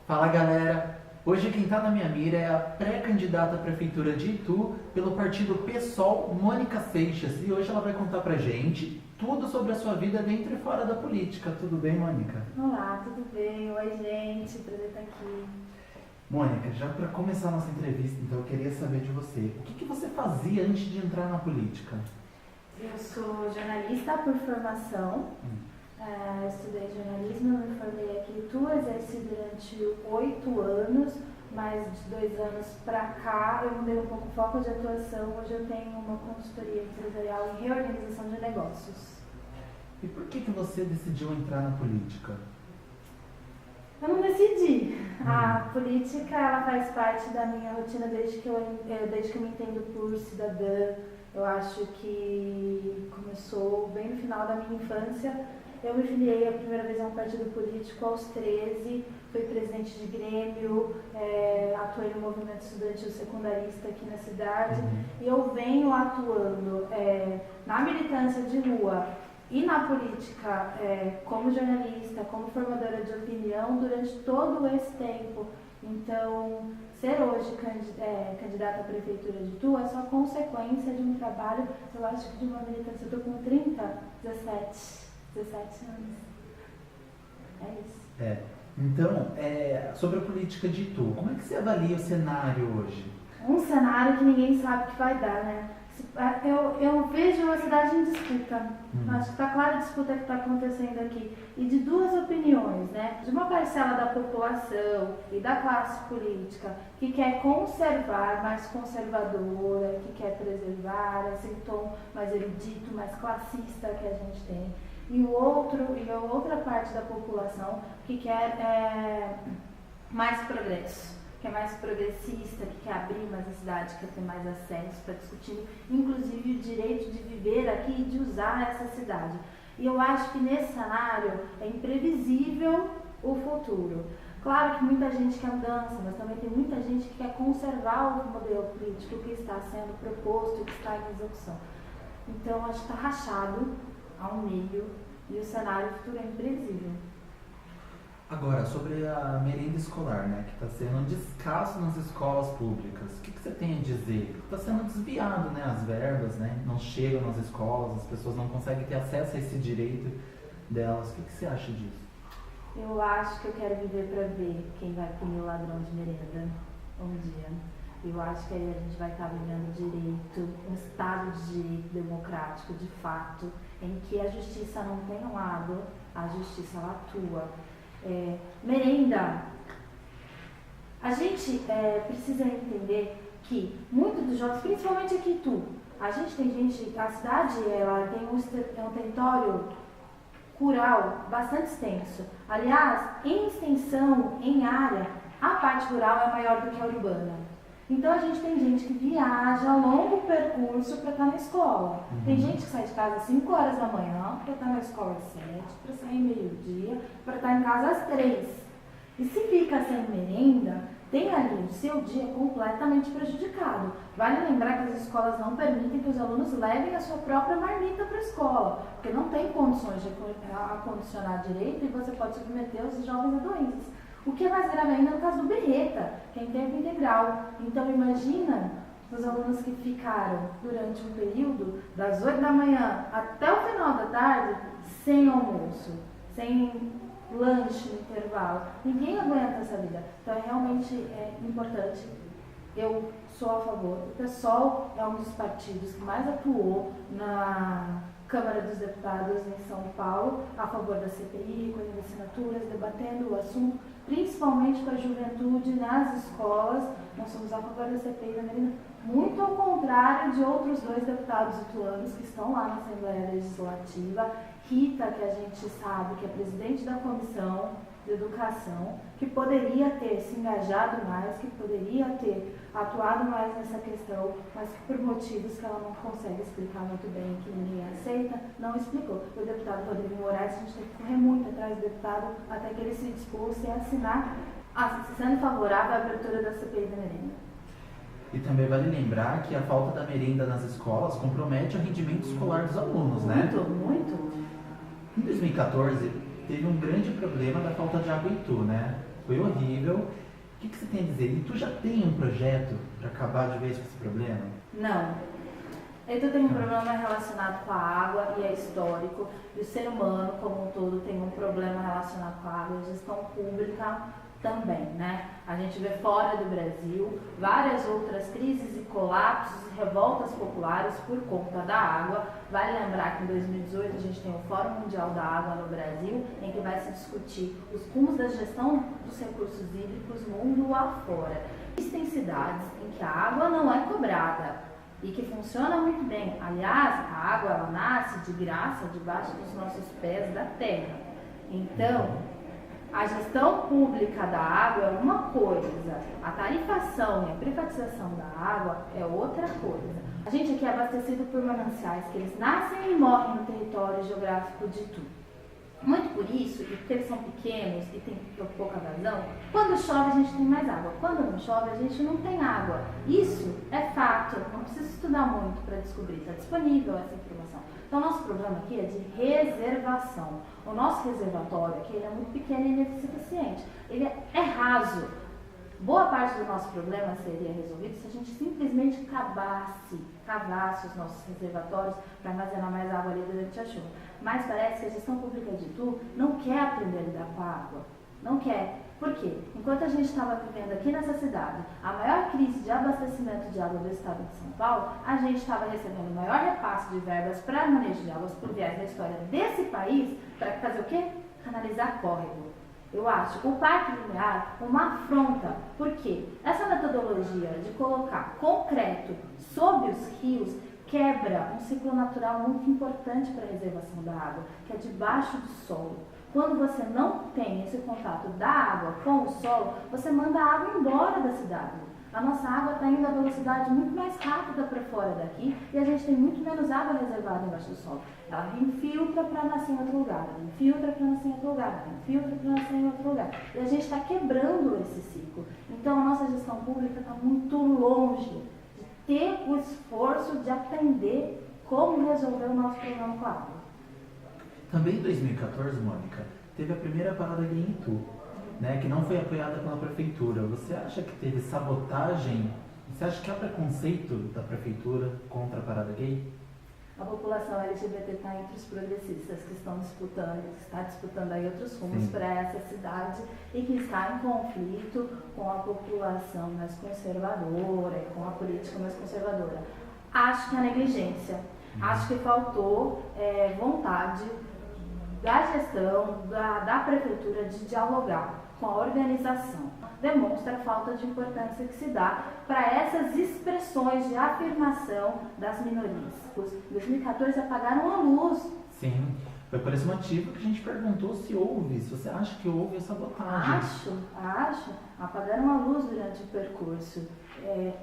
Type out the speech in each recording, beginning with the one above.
Fala galera, hoje quem está na minha mira é a pré-candidata à Prefeitura de Itu pelo partido PSOL, Mônica Seixas, e hoje ela vai contar pra gente tudo sobre a sua vida dentro e fora da política. Tudo bem, Mônica? Olá, tudo bem? Oi, gente, prazer estar aqui. Mônica, já para começar a nossa entrevista, então eu queria saber de você, o que você fazia antes de entrar na política? Eu sou jornalista por formação, estudei jornalismo, me formei aqui em Itu, exerci durante 8 anos, mais de 2 anos para cá eu mudei um pouco o foco de atuação. Hoje eu tenho uma consultoria empresarial em reorganização de negócios. E por que você decidiu entrar na política? Eu não decidi. A política ela faz parte da minha rotina desde que eu me entendo por cidadã. Eu acho que começou bem no final da minha infância. Eu me filiei a primeira vez a um partido político aos 13, fui presidente de grêmio, atuei no movimento estudantil secundarista aqui na cidade, e eu venho atuando na militância de rua e na política como jornalista, como formadora de opinião durante todo esse tempo. Então, ser hoje candidata à Prefeitura de Itu é só consequência de um trabalho, eu acho que de uma militância. Eu estou com 17 anos. É isso. Então, sobre a política de Itu, como é que você avalia o cenário hoje? Um cenário que ninguém sabe o que vai dar, né? Eu vejo a cidade em disputa. Acho que está clara a disputa que está acontecendo aqui. E de duas opiniões, né? De uma parcela da população e da classe política que quer conservar, mais conservadora, que quer preservar esse tom mais erudito, mais classista que a gente tem. E a outra parte da população que quer mais progresso, que é mais progressista, que quer abrir mais a cidade, quer ter mais acesso para discutir, inclusive o direito de viver aqui e de usar essa cidade. E eu acho que nesse cenário é imprevisível o futuro. Claro que muita gente quer mudança, mas também tem muita gente que quer conservar o modelo político que está sendo proposto e que está em execução. Então acho que está rachado ao meio e o cenário futuro é imprevisível. Agora, sobre a merenda escolar, né, que está sendo um descaso nas escolas públicas, o que você tem a dizer? Está sendo desviado, né, as verbas, né, não chegam nas escolas, as pessoas não conseguem ter acesso a esse direito delas. O que você acha disso? Eu acho que eu quero viver para ver quem vai punir o ladrão de merenda um dia. Eu acho que aí a gente vai estar vivendo direito, um estado de direito democrático, de fato, em que a justiça não tem um lado, a justiça ela atua. Merenda. A gente precisa entender que muitos dos jovens, principalmente aqui em Itu, a cidade ela tem um território rural bastante extenso. Aliás, em extensão, em área, a parte rural é maior do que a urbana. Então a gente tem gente que viaja longo percurso para estar na escola. Tem gente que sai de casa às 5 horas da manhã para estar na escola às 7, para sair meio-dia, para estar em casa às 3. E se fica sem merenda, tem ali o seu dia completamente prejudicado. Vale lembrar que as escolas não permitem que os alunos levem a sua própria marmita para a escola, porque não tem condições de acondicionar direito e você pode submeter os jovens a doenças. O que é mais grave ainda no caso do berreta, que é em tempo integral. Então imagina os alunos que ficaram durante um período das 8 da manhã até o final da tarde sem almoço, sem lanche no intervalo. Ninguém aguenta essa vida. Então realmente é importante. Eu sou a favor. O PSOL é um dos partidos que mais atuou na Câmara dos Deputados em São Paulo, a favor da CPI, com as assinaturas, debatendo o assunto, principalmente com a juventude nas escolas. Nós somos a favor da CPI da merenda, muito ao contrário de outros 2 deputados ituanos que estão lá na Assembleia Legislativa. Rita, que a gente sabe que é presidente da Comissão de Educação, que poderia ter se engajado mais, que poderia ter atuado mais nessa questão, mas que por motivos que ela não consegue explicar muito bem, que ninguém aceita, não explicou. O deputado Rodrigo Moraes, a gente teve que correr muito atrás do deputado até que ele se dispôs a assinar, sendo favorável à abertura da CPI da merenda. E também vale lembrar que a falta da merenda nas escolas compromete o rendimento escolar dos alunos, né? Muito. Em 2014, teve um grande problema da falta de água em Itu, né? Foi horrível. O que você tem a dizer? E tu já tem um projeto para acabar de vez com esse problema? Não. Itu tem um problema relacionado com a água e é histórico. E o ser humano, como um todo, tem um problema relacionado com a água e a gestão pública também, né? A gente vê fora do Brasil várias outras crises e colapsos e revoltas populares por conta da água. Vale lembrar que em 2018 a gente tem o Fórum Mundial da Água no Brasil, em que vai se discutir os rumos da gestão dos recursos hídricos mundo afora. Existem cidades em que a água não é cobrada e que funciona muito bem. Aliás, a água ela nasce de graça debaixo dos nossos pés da terra. Então, a gestão pública da água é uma coisa, a tarifação e a privatização da água é outra coisa. A gente aqui é abastecido por mananciais que eles nascem e morrem no território geográfico de Itu. Muito por isso, e porque eles são pequenos e tem pouca vazão, quando chove a gente tem mais água, quando não chove a gente não tem água. Isso é fato, não precisa estudar muito para descobrir, está disponível essa informação. Então, o nosso programa aqui é de reservação. O nosso reservatório aqui ele é muito pequeno e ineficiente. Ele é raso. Boa parte do nosso problema seria resolvido se a gente simplesmente cavasse os nossos reservatórios para armazenar mais água ali durante a chuva. Mas parece que a gestão pública de Itu não quer aprender a lidar com a água. Não quer. Por quê? Enquanto a gente estava vivendo aqui nessa cidade a maior crise de abastecimento de água do estado de São Paulo, a gente estava recebendo o maior repasse de verbas para manejo de águas pluviais da história desse país para fazer o quê? Canalizar córrego. Eu acho o Parque Linear uma afronta, porque essa metodologia de colocar concreto sob os rios quebra um ciclo natural muito importante para a reservação da água, que é debaixo do solo. Quando você não tem esse contato da água com o solo, você manda a água embora da cidade. A nossa água está indo a velocidade muito mais rápida para fora daqui e a gente tem muito menos água reservada embaixo do solo. Ela infiltra para nascer em outro lugar, ela infiltra para nascer em outro lugar, ela infiltra para nascer em outro lugar. E a gente está quebrando esse ciclo. Então a nossa gestão pública está muito longe de ter o esforço de aprender como resolver o nosso problema com a água. Também em 2014, Mônica, teve a primeira parada gay em Itu, né, que não foi apoiada pela prefeitura. Você acha que teve sabotagem? Você acha que há preconceito da prefeitura contra a parada gay? A população LGBT está entre os progressistas que está disputando aí outros rumos para essa cidade e que está em conflito com a população mais conservadora e com a política mais conservadora. Acho que é negligência. Acho que faltou vontade da gestão, da prefeitura de dialogar com a organização. Demonstra a falta de importância que se dá para essas expressões de afirmação das minorias. Em 2014 apagaram a luz. Sim, foi por esse motivo que a gente perguntou se você acha que houve sabotagem? Acho. Apagaram a luz durante o percurso.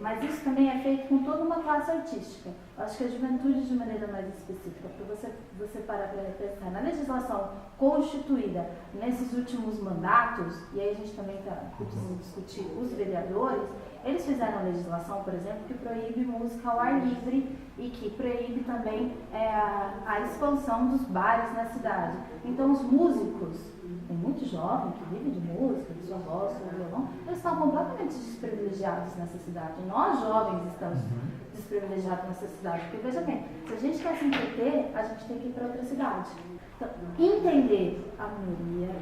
Mas isso também é feito com toda uma classe artística. Acho que a juventude, de maneira mais específica, para você parar para pensar na legislação constituída nesses últimos mandatos, e aí a gente também precisa discutir os vereadores, eles fizeram legislação, por exemplo, que proíbe música ao ar livre e que proíbe também a expansão dos bares na cidade. Então os músicos, tem muito jovem que vive de música, de sua voz, do violão, eles estão completamente desprivilegiados nessa cidade. Nós jovens estamos desprivilegiados nessa cidade, porque veja bem, se a gente quer se entreter, a gente tem que ir para outra cidade. Então, entender a minoria,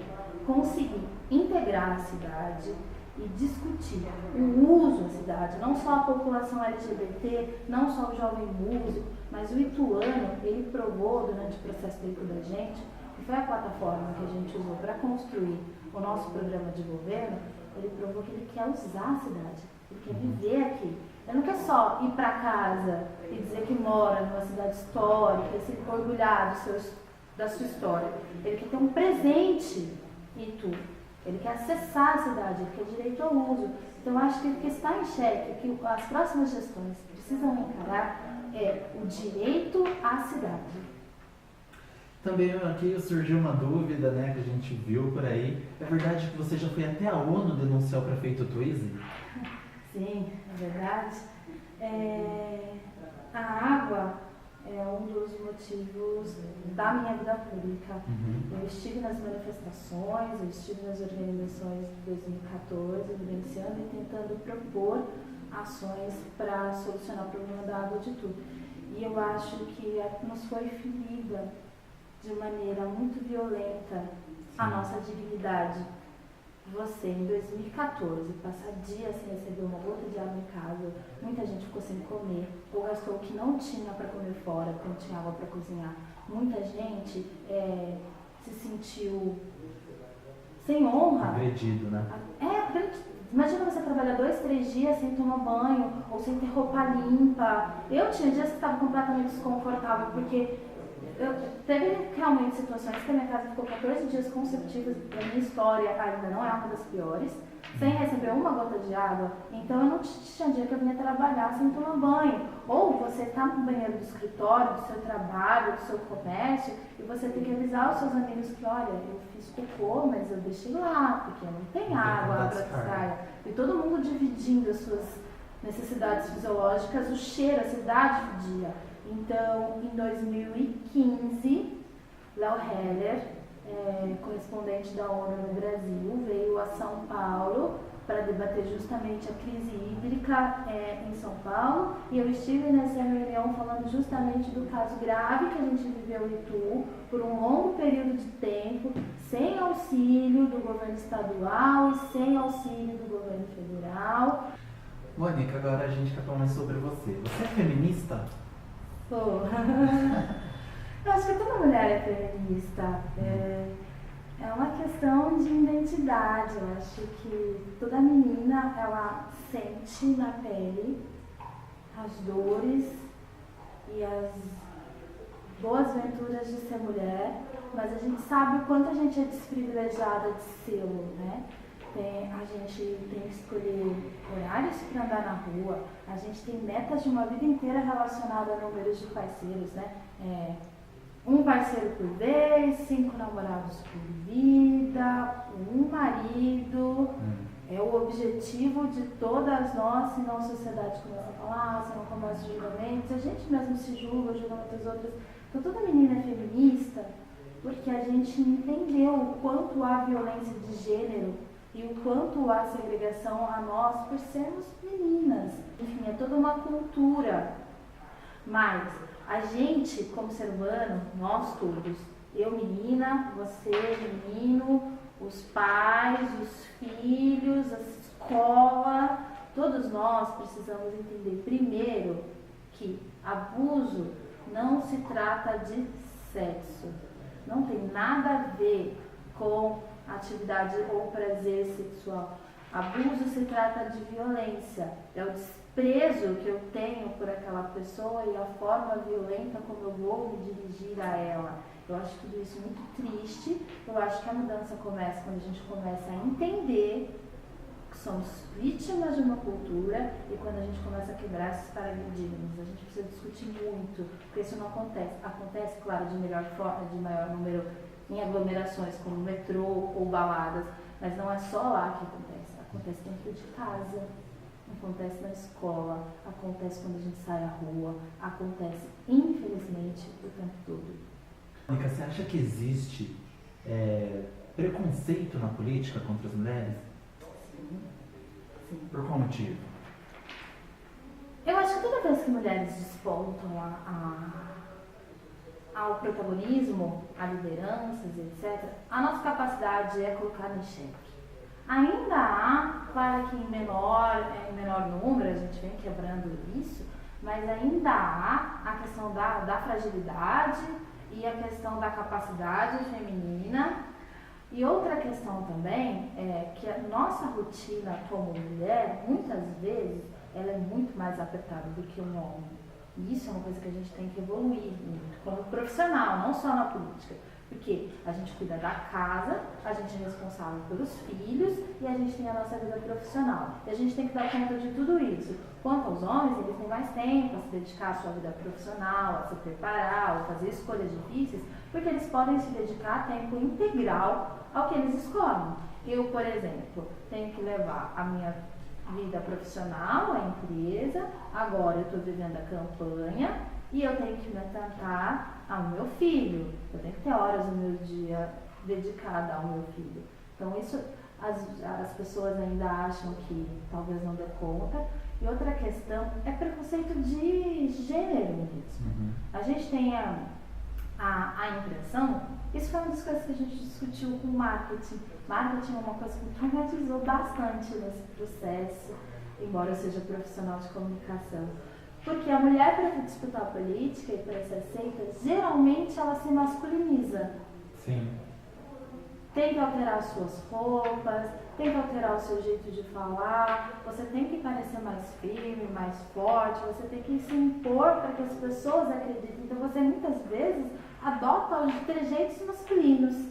conseguir integrar a cidade e discutir o uso da cidade, não só a população LGBT, não só o jovem músico, mas o ituano, ele provou durante o processo de da gente, que foi a plataforma que a gente usou para construir o nosso programa de governo, ele provou que ele quer usar a cidade, ele quer viver aqui. Ele não quer só ir para casa e dizer que mora numa cidade histórica, se orgulhar da sua história. Ele quer ter um presente em Itu. Ele quer acessar a cidade, ele quer direito ao uso. Então, acho que o que está em xeque, que as próximas gestões precisam encarar, é o direito à cidade. Também aqui surgiu uma dúvida, né, que a gente viu por aí. É verdade que você já foi até a ONU denunciar o prefeito Twizy? Sim, é verdade. A água é um dos motivos da minha vida pública. Uhum. Eu estive nas manifestações, eu estive nas organizações de 2014, vivenciando e tentando propor ações para solucionar o problema da água de tudo. E eu acho que nos foi ferida de maneira muito violenta a nossa dignidade. Você, em 2014, passar dias sem receber uma gota de água em casa, muita gente ficou sem comer, ou gastou o que não tinha para comer fora, porque não tinha água para cozinhar. Muita gente se sentiu sem honra. Agredido, né? Imagina você trabalhar 2, 3 dias sem tomar banho, ou sem ter roupa limpa. Eu tinha dias que estava completamente desconfortável, porque teve realmente situações que a minha casa ficou 14 dias consecutivos, a minha história ainda não é uma das piores, sem receber uma gota de água. Então eu não tinha dia que eu vinha trabalhar sem tomar banho. Ou você está no banheiro do escritório, do seu trabalho, do seu comércio, e você tem que avisar os seus amigos que, olha, eu fiz cocô, mas eu deixei lá, porque não tem água para descarga. E todo mundo dividindo as suas necessidades fisiológicas, o cheiro, a cidade fedia. Então, em 2015, Léo Heller, correspondente da ONU no Brasil, veio a São Paulo para debater justamente a crise hídrica em São Paulo, e eu estive nessa reunião falando justamente do caso grave que a gente viveu em Itu por um longo período de tempo, sem auxílio do governo estadual e sem auxílio do governo federal. Mônica, agora a gente quer falar mais sobre você. Você é feminista? Sou. Eu acho que toda mulher é feminista. É uma questão de identidade. Eu acho que toda menina, ela sente na pele as dores e as boas venturas de ser mulher, mas a gente sabe o quanto a gente é desprivilegiada de ser, né? A gente tem que escolher horários para andar na rua, a gente tem metas de uma vida inteira relacionadas a números de parceiros, né? Um parceiro por vez, 5 namorados por vida, um marido. É o objetivo de todas nós, senão a sociedade começa a falar, senão começa os julgamentos, a gente mesmo se julga muitas outras. Então toda menina é feminista porque a gente entendeu o quanto há violência de gênero e o quanto há segregação a nós por sermos meninas. Enfim, é toda uma cultura. Mas a gente, como ser humano, nós todos, eu menina, você menino, os pais, os filhos, a escola, todos nós precisamos entender primeiro que abuso não se trata de sexo. Não tem nada a ver com atividade ou prazer sexual. Abuso se trata de violência. É o desprezo que eu tenho por aquela pessoa e a forma violenta como eu vou me dirigir a ela. Eu acho tudo isso muito triste. Eu acho que a mudança começa quando a gente começa a entender que somos vítimas de uma cultura e quando a gente começa a quebrar esses paradigmas. A gente precisa discutir muito, porque isso não acontece. Acontece, claro, de melhor forma, de maior número em aglomerações como metrô ou baladas, mas não é só lá que acontece. Acontece dentro de casa, acontece na escola, acontece quando a gente sai à rua, acontece, infelizmente, o tempo todo. Mônica, você acha que existe preconceito na política contra as mulheres? Sim. Por qual motivo? Eu acho que toda vez que mulheres despontam ao protagonismo, a lideranças, etc., a nossa capacidade é colocar em xeque. Ainda há, claro que em menor número, a gente vem quebrando isso, mas ainda há a questão da fragilidade e a questão da capacidade feminina. E outra questão também é que a nossa rotina como mulher, muitas vezes, ela é muito mais apertada do que um homem. E isso é uma coisa que a gente tem que evoluir muito, como profissional, não só na política. Porque a gente cuida da casa, a gente é responsável pelos filhos e a gente tem a nossa vida profissional. E a gente tem que dar conta de tudo isso. Quanto aos homens, eles têm mais tempo a se dedicar à sua vida profissional, a se preparar, a fazer escolhas difíceis, porque eles podem se dedicar a tempo integral ao que eles escolhem. Eu, por exemplo, tenho que levar a minha vida profissional, a empresa, agora eu estou vivendo a campanha E eu tenho que me atentar ao meu filho. Eu tenho que ter horas do meu dia dedicada ao meu filho. Então isso as pessoas ainda acham que talvez não dê conta. E outra questão é preconceito de gênero mesmo. A gente tem a impressão, isso foi uma das coisas que a gente discutiu com o marketing. Marketing é uma coisa que me traumatizou bastante nesse processo, embora eu seja profissional de comunicação. Porque a mulher, para disputar a política e para ser aceita, geralmente ela se masculiniza. Sim. Tem que alterar suas roupas, tem que alterar o seu jeito de falar, você tem que parecer mais firme, mais forte, você tem que se impor para que as pessoas acreditem. Então você muitas vezes adota os trejeitos masculinos.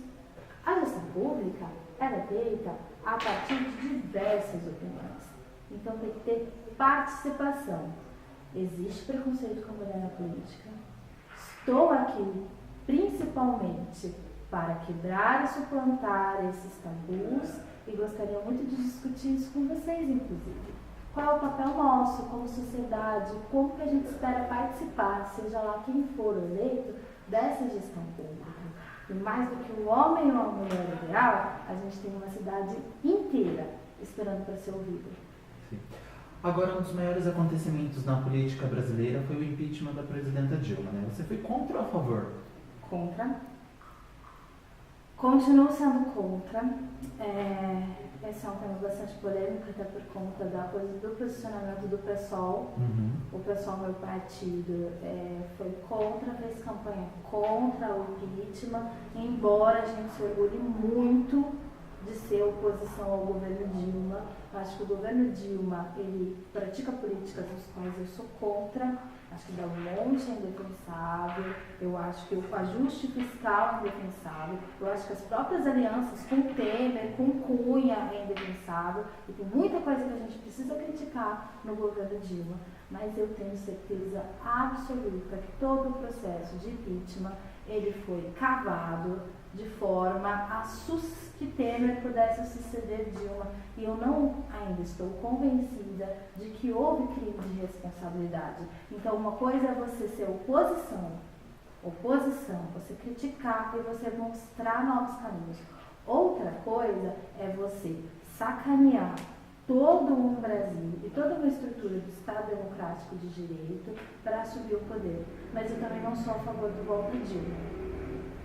A gestão pública, ela é feita a partir de diversas opiniões. Então tem que ter participação. Existe preconceito com a mulher na política. Estou aqui principalmente para quebrar e suplantar esses tabus e gostaria muito de discutir isso com vocês, inclusive. Qual é o papel nosso como sociedade, como que a gente espera participar, seja lá quem for eleito, dessa gestão pública. E mais do que um homem ou uma mulher ideal, a gente tem uma cidade inteira esperando para ser ouvida. Sim. Agora, um dos maiores acontecimentos na política brasileira foi o impeachment da presidenta Dilma, né? Você foi contra ou a favor? Contra. Continuo sendo contra. Esse é um tema bastante polêmico, até por conta do posicionamento do PSOL. O PSOL, meu partido, foi contra, fez campanha contra o impeachment, embora a gente se orgulhe muito de ser oposição ao governo Dilma. Eu acho que o governo Dilma, ele pratica políticas das quais eu sou contra. Acho que dá um monte é indefensável. Eu acho que o ajuste fiscal é indefensável. Eu acho que as próprias alianças com Temer, com Cunha é indefensável. E tem muita coisa que a gente precisa criticar no governo Dilma. Mas eu tenho certeza absoluta que todo o processo de impeachment, ele foi cavado de forma a que Temer pudesse suceder Dilma. E eu não ainda estou convencida de que houve crime de responsabilidade. Então, uma coisa é você ser oposição, você criticar e você mostrar novos caminhos. Outra coisa é você sacanear todo um Brasil e toda uma estrutura do Estado Democrático de Direito para assumir o poder. Mas eu também não sou a favor do golpe Dilma.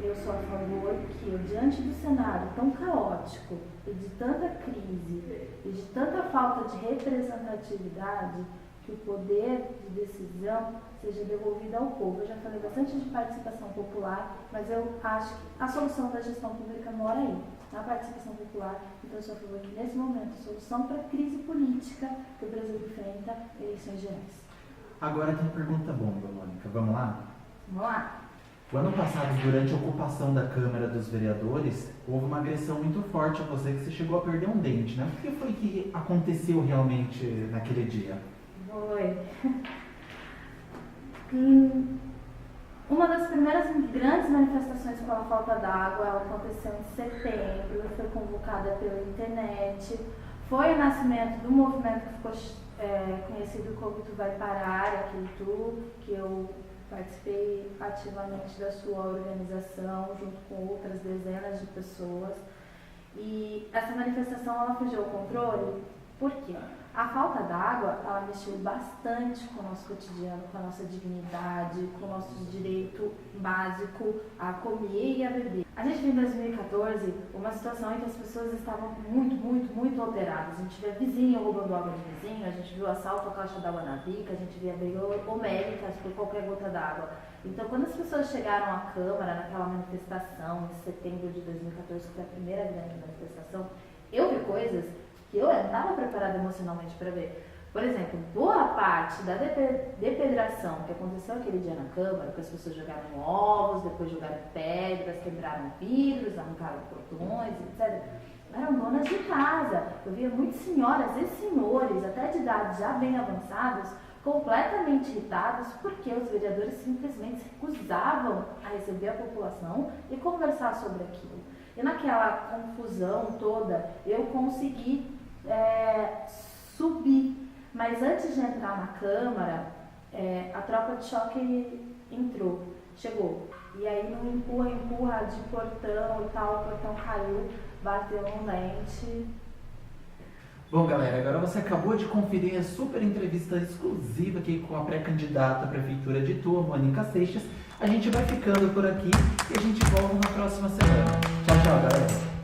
Eu sou a favor que, diante do cenário tão caótico e de tanta crise e de tanta falta de representatividade, que o poder de decisão seja devolvido ao povo. Eu já falei bastante de participação popular, mas eu acho que a solução da gestão pública mora aí, na participação popular. Então eu sou a favor que, nesse momento, a solução para a crise política que o Brasil enfrenta é eleições gerais. Agora tem pergunta bomba, Mônica. Vamos lá? Vamos lá. O ano passado, durante a ocupação da Câmara dos Vereadores, houve uma agressão muito forte a você, que você chegou a perder um dente, né? O que foi que aconteceu realmente naquele dia? Foi. Uma das primeiras grandes manifestações pela falta d'água, ela aconteceu em setembro, foi convocada pela internet. Foi o nascimento do movimento que ficou conhecido como Tu Vai Parar, aqui em Itu, que eu participei ativamente da sua organização, junto com outras dezenas de pessoas. E essa manifestação, ela fugiu ao controle. Por quê? A falta d'água, ela mexeu bastante com o nosso cotidiano, com a nossa dignidade, com o nosso direito básico a comer e a beber. A gente viu em 2014 uma situação em que as pessoas estavam muito alteradas. A gente via vizinho roubando água de vizinho, a gente viu assalto à caixa d'água na bica, a gente via briga homéricas por qualquer gota d'água. Então, quando as pessoas chegaram à Câmara, naquela manifestação em setembro de 2014, que foi a primeira grande manifestação, eu vi coisas que eu não estava preparada emocionalmente para ver. Por exemplo, boa parte da depedração que aconteceu aquele dia na Câmara, que as pessoas jogaram ovos, depois jogaram pedras, quebraram vidros, arrancaram portões, etc., eram donas de casa. Eu via muitas senhoras e senhores, até de idade já bem avançados, completamente irritados porque os vereadores simplesmente se recusavam a receber a população e conversar sobre aquilo. E naquela confusão toda, eu consegui subir. Mas antes de entrar na Câmara, A tropa de choque entrou, chegou. E aí no empurra de portão e tal, o portão caiu, bateu num dente. Bom, galera, agora você acabou de conferir a super entrevista exclusiva aqui com a pré-candidata à Prefeitura de Itu, Mônica Seixas. A gente vai ficando por aqui e a gente volta na próxima semana. Tchau, tchau, galera.